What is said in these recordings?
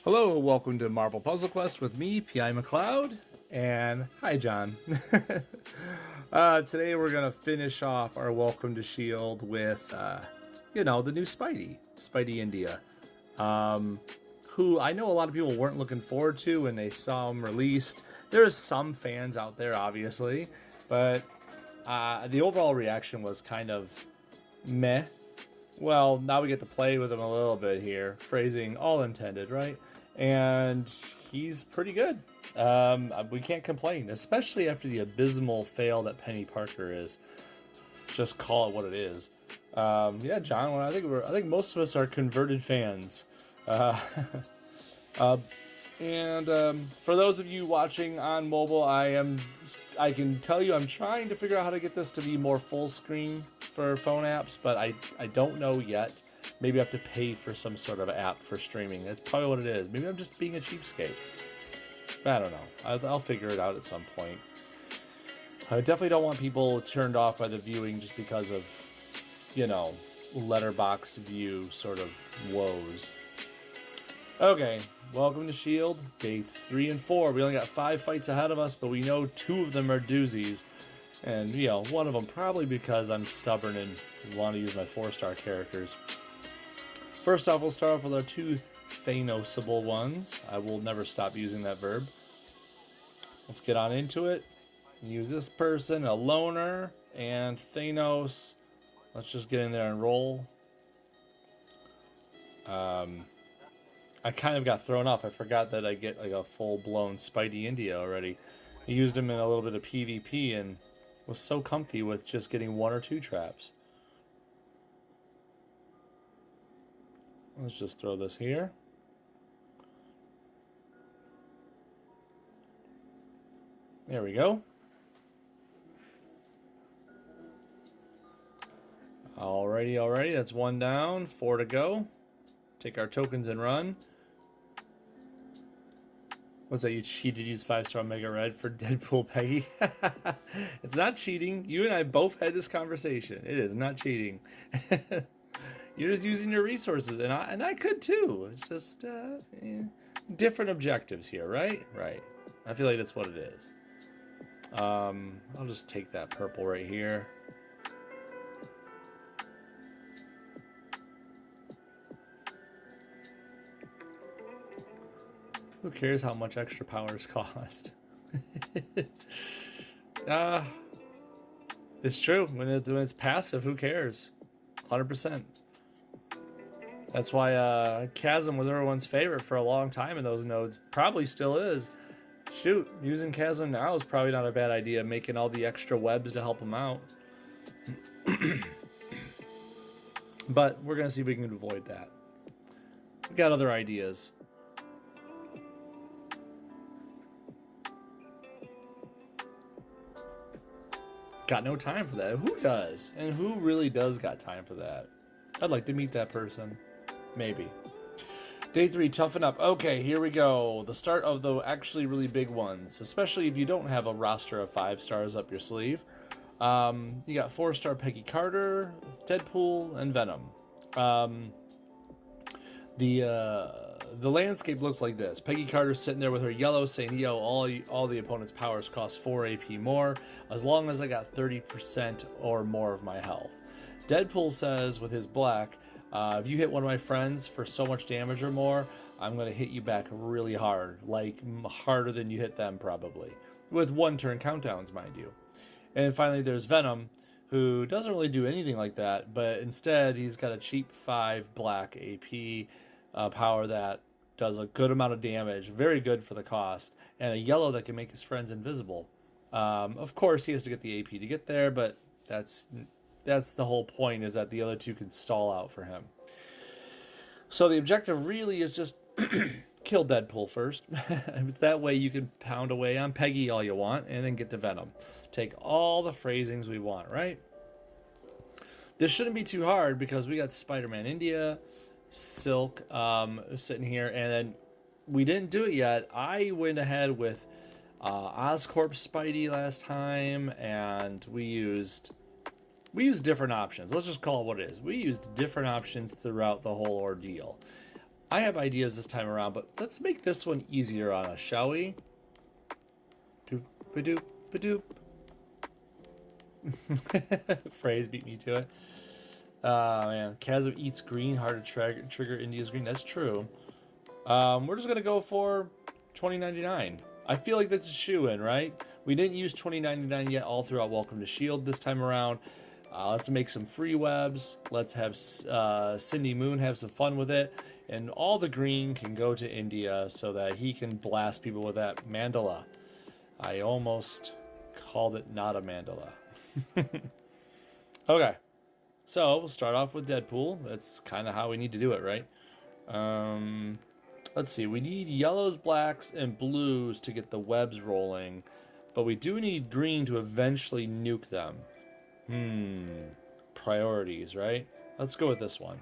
Hello, welcome to Marvel Puzzle Quest with me, P.I. McLeod, and hi, John. Today we're going to finish off our Welcome to S.H.I.E.L.D. with, the new Spidey India, who I know a lot of people weren't looking forward to when they saw him released. There's some fans out there, obviously, but the overall reaction was kind of meh. Well, now we get to play with him a little bit here. Phrasing all intended, right? And he's pretty good. We can't complain, especially after the abysmal fail that Penny Parker is. Just call it what it is. Yeah, John. Well, I think most of us are converted fans. And for those of you watching on mobile, I can tell you I'm trying to figure out how to get this to be more full screen for phone apps, but I don't know yet. Maybe I have to pay for some sort of app for streaming. That's probably what it is. Maybe I'm just being a cheapskate. I don't know. I'll figure it out at some point. I definitely don't want people turned off by the viewing just because of, letterbox view sort of woes. Okay, welcome to S.H.I.E.L.D. Days 3 and 4. We only got 5 fights ahead of us, but we know 2 of them are doozies. And, one of them probably because I'm stubborn and want to use my 4-star characters. First off, we'll start off with our 2 Thanosable ones. I will never stop using that verb. Let's get on into it. Use this person, a loner, and Thanos. Let's just get in there and roll. I kind of got thrown off. I forgot that I get like a full-blown Spidey India already. I used him in a little bit of PvP and was so comfy with just getting 1 or 2 traps. Let's just throw this here. There we go. Alrighty. That's 1 down, 4 to go. Take our tokens and run. What's that? You cheated, use 5-star Mega Red for Deadpool Peggy? It's not cheating. You and I both had this conversation. It is not cheating. You're just using your resources, and I could too. It's just different objectives here, right? Right. I feel like that's what it is. I'll just take that purple right here. Who cares how much extra powers cost? It's true. When it's passive, who cares? 100%. That's why Chasm was everyone's favorite for a long time in those nodes. Probably still is. Shoot, using Chasm now is probably not a bad idea, making all the extra webs to help him out. But we're going to see if we can avoid that. We got other ideas. Got no time for that. Who does? And who really does got time for that? I'd like to meet that person. Maybe. Day 3, toughen up. Okay, here we go. The start of the actually really big ones, especially if you don't have a roster of 5 stars up your sleeve. You got 4-star Peggy Carter, Deadpool, and Venom. The landscape looks like this. Peggy Carter's sitting there with her yellow saying, yo, all the opponent's powers cost 4 AP more, as long as I got 30% or more of my health. Deadpool says with his black, if you hit one of my friends for so much damage or more, I'm going to hit you back really hard, like harder than you hit them probably. With 1-turn countdowns, mind you. And finally there's Venom, who doesn't really do anything like that, but instead he's got a cheap 5 black AP power that does a good amount of damage, very good for the cost, and a yellow that can make his friends invisible. Of course, he has to get the AP to get there, but that's the whole point, is that the other 2 can stall out for him. So the objective really is just kill Deadpool first. That way you can pound away on Peggy all you want, and then get to Venom. Take all the phrasings we want, right? This shouldn't be too hard because we got Spider-Man India, Silk sitting here, and then we didn't do it yet. I went ahead with Oscorp Spidey last time, and we used different options. Let's just call it what it is. We used different options throughout the whole ordeal. I have ideas this time around, but let's make this one easier on us, shall we? Doop, ba-doop, ba-doop. Phrase beat me to it. Man, Kazum eats green, hard to trigger India's green. That's true. We're just gonna go for 2099. I feel like that's a shoe-in, right? We didn't use 2099 yet all throughout Welcome to Shield this time around. Let's make some free webs. Let's have Cindy Moon have some fun with it. And all the green can go to India so that he can blast people with that mandala. I almost called it not a mandala. Okay. So, we'll start off with Deadpool. That's kind of how we need to do it, right? Let's see. We need yellows, blacks, and blues to get the webs rolling. But we do need green to eventually nuke them. Priorities, right? Let's go with this one.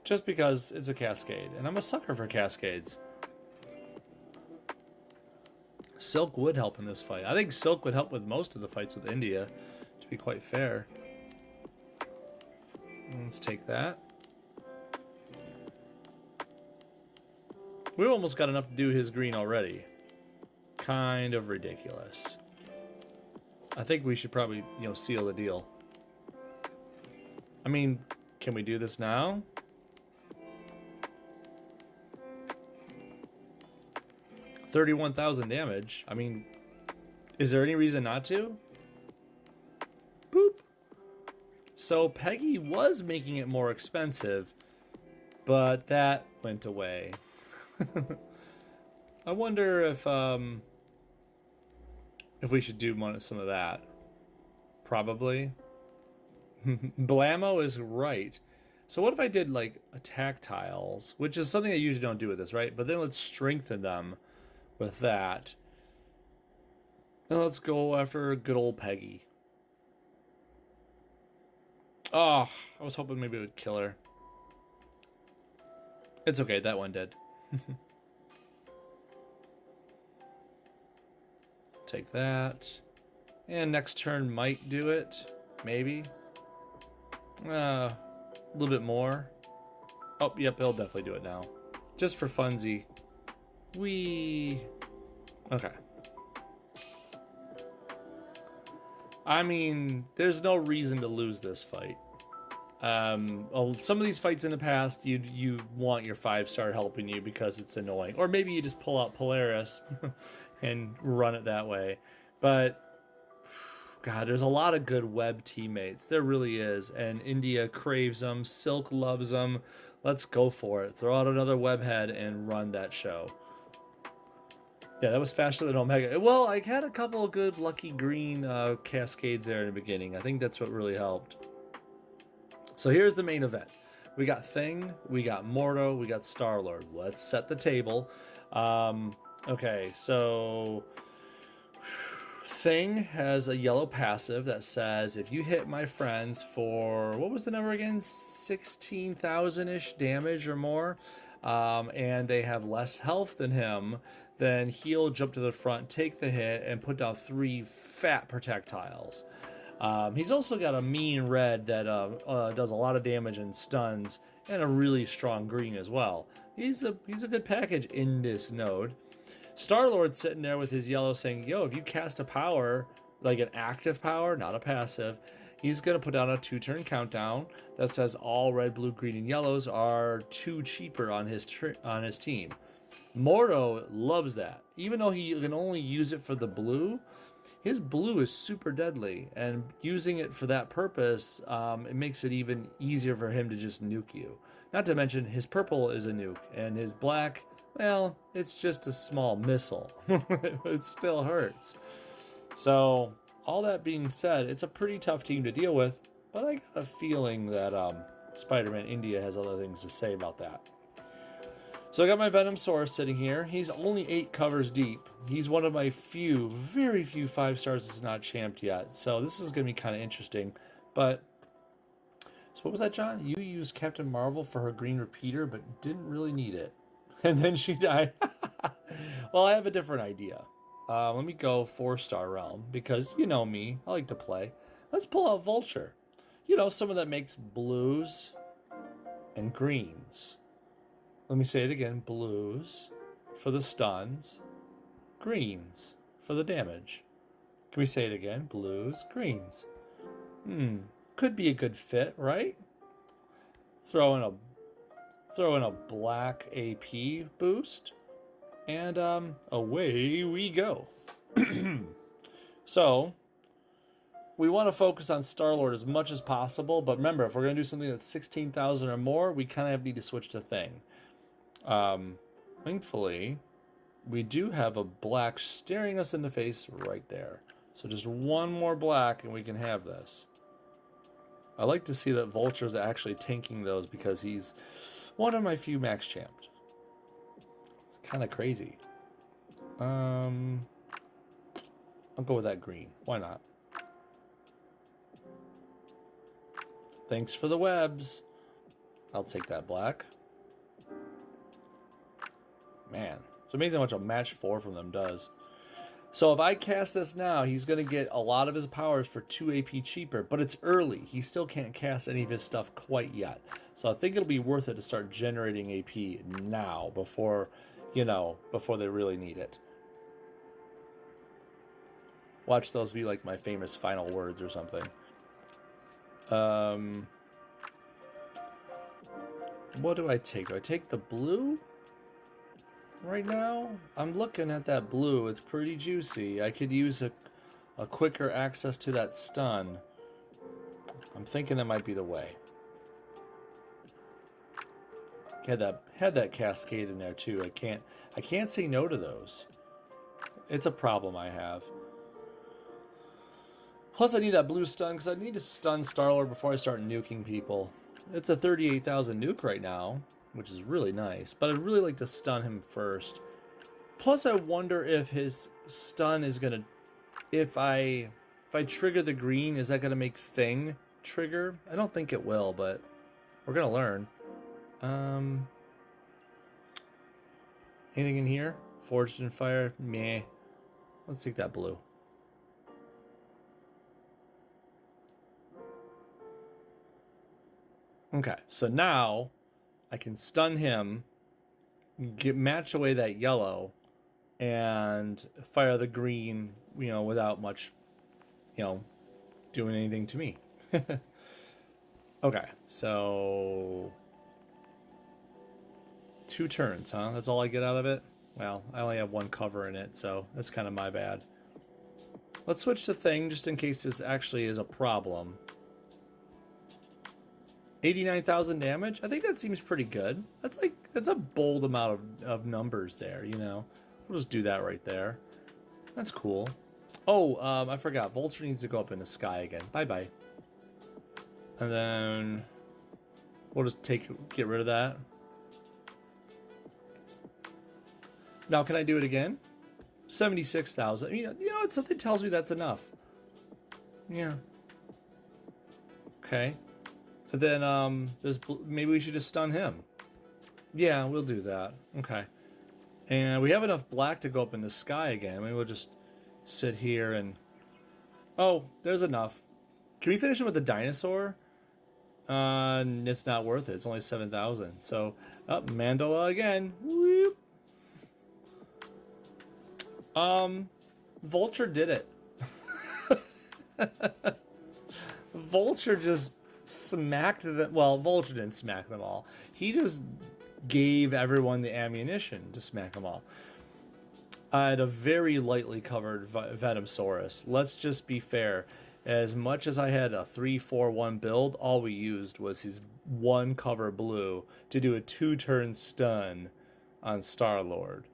Just because it's a cascade. And I'm a sucker for cascades. Silk would help in this fight. I think Silk would help with most of the fights with India, to be quite fair. Let's take that. We almost got enough to do his green already. Kind of ridiculous. I think we should probably, seal the deal. I mean, can we do this now? $31,000 damage. I mean, is there any reason not to? Boop. So Peggy was making it more expensive, but that went away. I wonder if we should do some of that. Probably. Blammo is right. So what if I did like attack tiles, which is something I usually don't do with this, right? But then let's strengthen them with that. And let's go after good old Peggy. Oh, I was hoping maybe it would kill her. It's okay, that one did. Take that. And next turn might do it. Maybe. A little bit more. Oh, yep, it'll definitely do it now. Just for funsies. Okay. I mean, there's no reason to lose this fight. Some of these fights in the past, you want your 5-star helping you because it's annoying. Or maybe you just pull out Polaris and run it that way. But, God, there's a lot of good web teammates. There really is. And India craves them. Silk loves them. Let's go for it. Throw out another web head and run that show. Yeah, that was faster than Omega. Well, I had a couple of good lucky green cascades there in the beginning. I think that's what really helped. So here's the main event. We got Thing, we got Mordo, we got Star-Lord. Let's set the table. Okay, so Thing has a yellow passive that says if you hit my friends for, what was the number again? 16,000-ish damage or more, and they have less health than him, then he'll jump to the front, take the hit, and put down 3 fat projectiles. He's also got a mean red that does a lot of damage and stuns, and a really strong green as well. He's a good package in this node. Star-Lord's sitting there with his yellow saying, yo, if you cast a power, like an active power, not a passive, he's going to put down a 2-turn countdown that says all red, blue, green, and yellows are 2 cheaper on his team. Mordo loves that. Even though he can only use it for the blue, his blue is super deadly, and using it for that purpose, it makes it even easier for him to just nuke you. Not to mention, his purple is a nuke, and his black, well, it's just a small missile. It still hurts. So, all that being said, it's a pretty tough team to deal with, but I got a feeling that Spider-Man India has other things to say about that. So I got my Venom Source sitting here. He's only 8 covers deep. He's one of my very few 5-stars that's not champed yet. So this is going to be kind of interesting. But, so what was that, John? You used Captain Marvel for her green repeater, but didn't really need it. And then she died. Well, I have a different idea. Let me go 4-star realm, because you know me. I like to play. Let's pull out Vulture. You know, someone that makes blues and greens. Let me say it again. Blues for the stuns. Greens for the damage. Can we say it again? Blues, greens. Could be a good fit, right? Throw in a black AP boost, and away we go. So we want to focus on Star-Lord as much as possible, but remember, if we're going to do something that's 16,000 or more, we kind of need to switch to Thing. Thankfully, we do have a black staring us in the face right there. So just one more black and we can have this. I like to see that Vulture's actually tanking those because he's one of my few max champs. It's kind of crazy. I'll go with that green. Why not? Thanks for the webs. I'll take that black. Man, it's amazing how much a match 4 from them does. So if I cast this now, he's going to get a lot of his powers for 2 AP cheaper, but it's early. He still can't cast any of his stuff quite yet. So I think it'll be worth it to start generating AP now before, before they really need it. Watch those be like my famous final words or something. What do I take? Do I take the blue? Right now, I'm looking at that blue. It's pretty juicy. I could use a quicker access to that stun. I'm thinking that might be the way. Had that cascade in there too. I can't say no to those. It's a problem I have. Plus, I need that blue stun because I need to stun Star-Lord before I start nuking people. It's a 38,000 nuke right now, which is really nice, but I'd really like to stun him first. Plus, I wonder if his stun is gonna, if I trigger the green, is that gonna make Thing trigger? I don't think it will, but we're gonna learn. Anything in here? Forged in Fire? Meh. Let's take that blue. Okay, so now I can stun him, match away that yellow, and fire the green, without much, doing anything to me. Okay, so 2 turns, huh? That's all I get out of it? Well, I only have 1 cover in it, so that's kind of my bad. Let's switch to Thing, just in case this actually is a problem. 89,000 damage? I think that seems pretty good. That's a bold amount of numbers there, We'll just do that right there. That's cool. Oh, I forgot. Vulture needs to go up in the sky again. Bye-bye. And then we'll just get rid of that. Now, can I do it again? 76,000. Something tells me that's enough. Yeah. Okay. And then, maybe we should just stun him. Yeah, we'll do that. Okay. And we have enough black to go up in the sky again. Maybe we'll just sit here and... Oh, there's enough. Can we finish him with the dinosaur? It's not worth it. It's only 7,000. So, Mandala again. Whoop. Vulture did it. Vulture just smacked them. Well, Vulture didn't smack them all. He just gave everyone the ammunition to smack them all. I had a very lightly covered Venomsaurus. Let's just be fair. As much as I had a 3-4-1 build, all we used was his 1 cover blue to do a 2-turn stun on Star-Lord.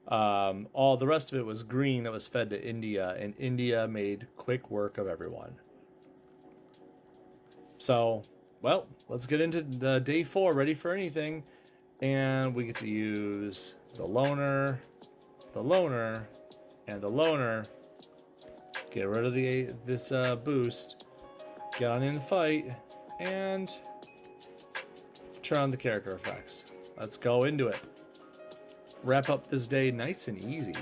All the rest of it was green that was fed to India, and India made quick work of everyone. So, well, let's get into the day 4, ready for anything. And we get to use the loner, and the loner. Get rid of this boost. Get on in the fight, and turn on the character effects. Let's go into it. Wrap up this day nice and easy.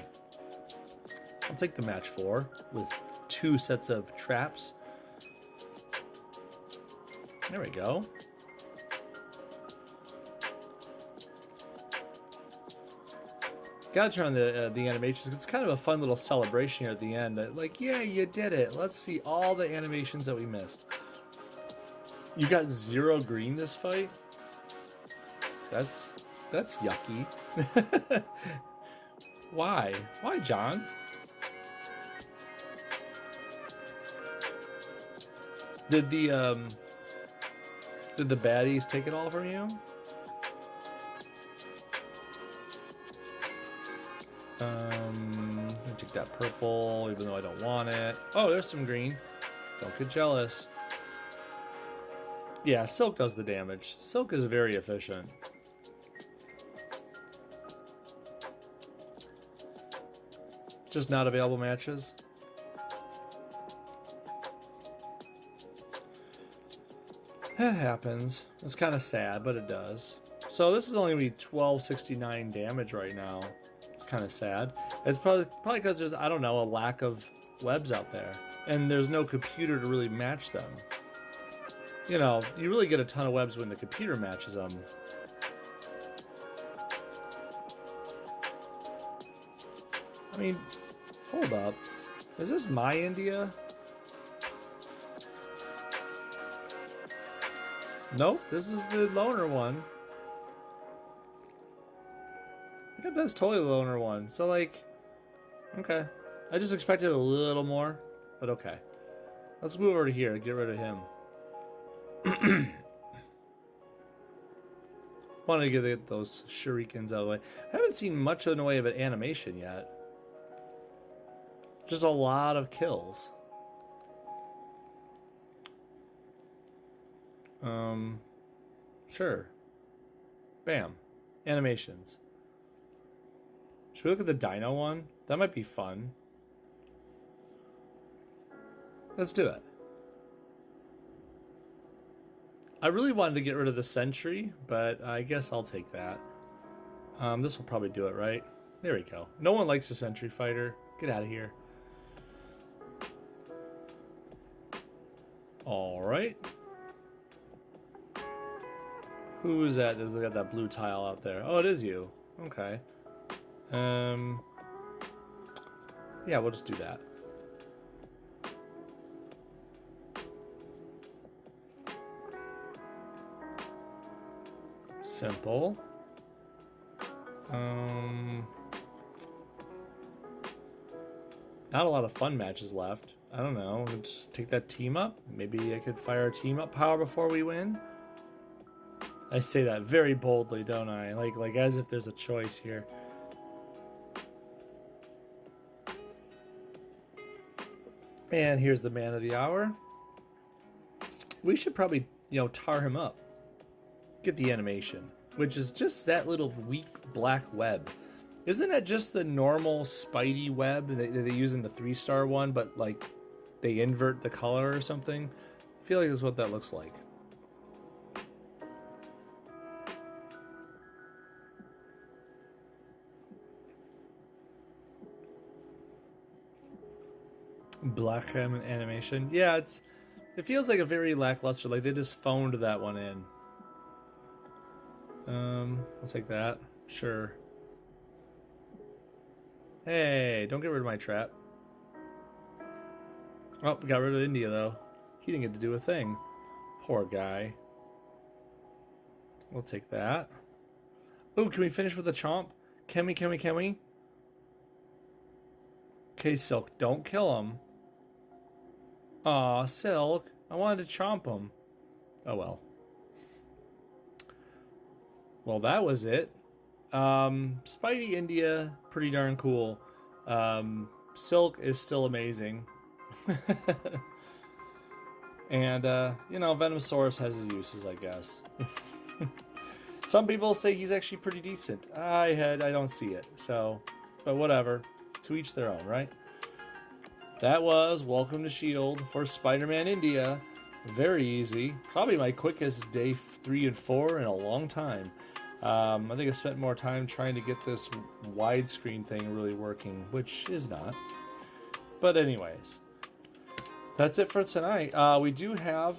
I'll take the match 4 with 2 sets of traps. There we go. Gotta turn on the animations. It's kind of a fun little celebration here at the end. Like, yeah, you did it. Let's see all the animations that we missed. You got 0 green this fight? That's yucky. Why? Why, John? Did the baddies take it all from you? Let me take that purple, even though I don't want it. Oh, there's some green. Don't get jealous. Yeah, Silk does the damage. Silk is very efficient. Just not available matches. That happens. It's kind of sad, but it does. So this is only going to be 1269 damage right now. It's kind of sad. It's probably because there's, I don't know, a lack of webs out there. And there's no computer to really match them. You know, you really get a ton of webs when the computer matches them. I mean, hold up. Is this my India? Nope, this is the loner one. Yeah, that's totally the loner one. So, like, okay. I just expected a little more, but okay. Let's move over to here and get rid of him. Wanted to get those shurikens out of the way. I haven't seen much in the way of an animation yet. Just a lot of kills. Sure. Bam. Animations. Should we look at the dino one? That might be fun. Let's do it. I really wanted to get rid of the sentry, but I guess I'll take that. This will probably do it, right? There we go. No one likes a sentry fighter. Get out of here. Alright. Who is that? They got that blue tile out there. Oh, it is you. Okay. Yeah, we'll just do that. Simple. Not a lot of fun matches left. I don't know. Let's take that team up. Maybe I could fire a team up power before we win. I say that very boldly, don't I? Like as if there's a choice here. And here's the man of the hour. We should probably, tar him up. Get the animation, which is just that little weak black web. Isn't that just the normal Spidey web that they use in the 3-star one, but like they invert the color or something? I feel like that's what that looks like. Black animation. Yeah, it feels like a very lackluster, like they just phoned that one in. I'll take that. Sure. Hey, don't get rid of my trap. Oh, we got rid of India, though. He didn't get to do a thing. Poor guy. We'll take that. Oh, can we finish with a chomp? Can we? Okay, Silk, don't kill him. Aw, Silk. I wanted to chomp him. Oh, well. Well, that was it. Spidey India, pretty darn cool. Silk is still amazing. And, Venusaurus has his uses, I guess. Some people say he's actually pretty decent. I don't see it, so, but whatever. To each their own, right? That was Welcome to S.H.I.E.L.D. for Spider-Man India. Very easy. Probably my quickest day 3 and 4 in a long time. I think I spent more time trying to get this widescreen thing really working, which is not. But anyways, that's it for tonight. We do have,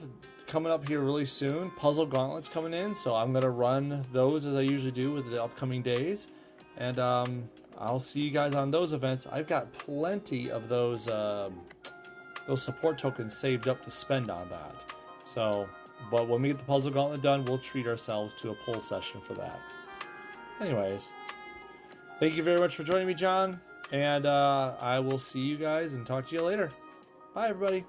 coming up here really soon, puzzle gauntlets coming in, so I'm going to run those as I usually do with the upcoming days. And I'll see you guys on those events. I've got plenty of those support tokens saved up to spend on that. So, but when we get the puzzle gauntlet done, we'll treat ourselves to a pull session for that. Anyways, thank you very much for joining me, John. And I will see you guys and talk to you later. Bye, everybody.